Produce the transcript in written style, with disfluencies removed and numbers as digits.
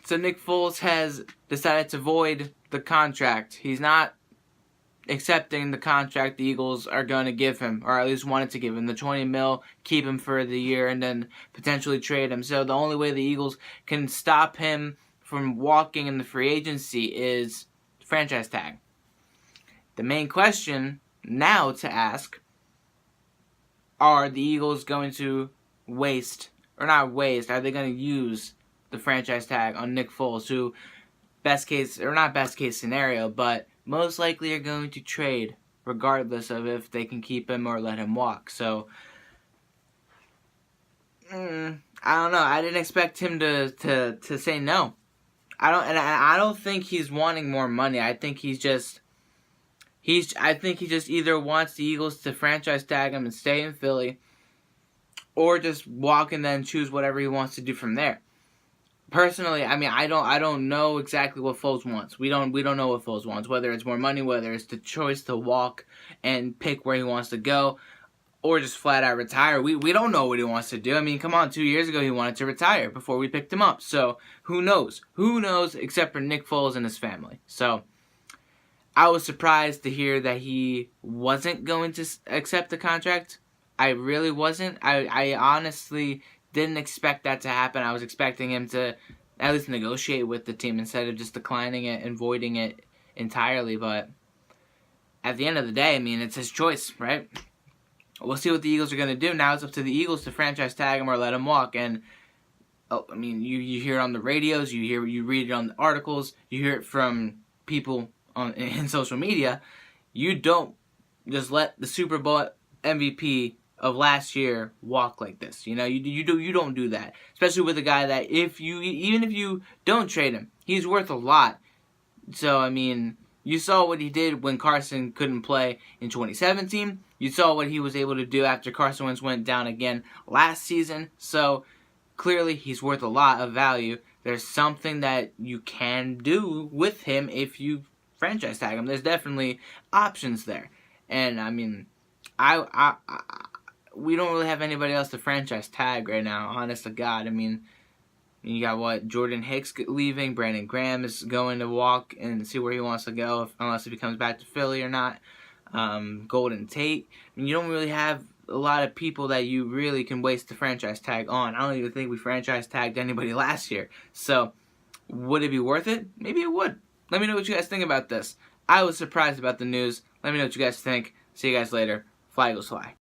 So Nick Foles has decided to void the contract. He's not accepting the contract the Eagles are going to give him, or at least wanted to give him, the $20 million, keep him for the year, and then potentially trade him. So the only way the Eagles can stop him from walking in the free agency is franchise tag. The main question now to ask, are the Eagles going to waste, or not waste, are they going to use the franchise tag on Nick Foles, who best case, or not best case scenario, but most likely are going to trade regardless of if they can keep him or let him walk. So I don't know. I didn't expect him to say no. I don't think he's wanting more money. I think he just either wants the Eagles to franchise tag him and stay in Philly, or just walk and then choose whatever he wants to do from there. Personally, I mean, I don't know exactly what Foles wants. We don't know what Foles wants. Whether it's more money, whether it's the choice to walk and pick where he wants to go, or just flat out retire. We don't know what he wants to do. I mean, come on, 2 years ago he wanted to retire before we picked him up. So who knows? Who knows except for Nick Foles and his family. So I was surprised to hear that he wasn't going to accept the contract. I really wasn't. I honestly didn't expect that to happen. I was expecting him to at least negotiate with the team instead of just declining it and voiding it entirely. But at the end of the day, I mean, it's his choice, right? We'll see what the Eagles are going to do. Now it's up to the Eagles to franchise tag him or let him walk. And I mean, you hear it on the radios, you read it on the articles, you hear it from people in social media. You don't just let the Super Bowl MVP of last year walk like this. You know, you don't do that. Especially with a guy that even if you don't trade him, he's worth a lot. So I mean, you saw what he did when Carson couldn't play in 2017. You saw what he was able to do after Carson Wentz went down again last season. So clearly he's worth a lot of value. There's something that you can do with him if you franchise tag him. There's definitely options there. And I mean, we don't really have anybody else to franchise tag right now, honest to God. I mean, you got Jordan Hicks leaving, Brandon Graham is going to walk and see where he wants to go, unless he comes back to Philly or not. Golden Tate. I mean, you don't really have a lot of people that you really can waste the franchise tag on. I don't even think we franchise tagged anybody last year. So, would it be worth it? Maybe it would. Let me know what you guys think about this. I was surprised about the news. Let me know what you guys think. See you guys later. Fly Eagles Fly.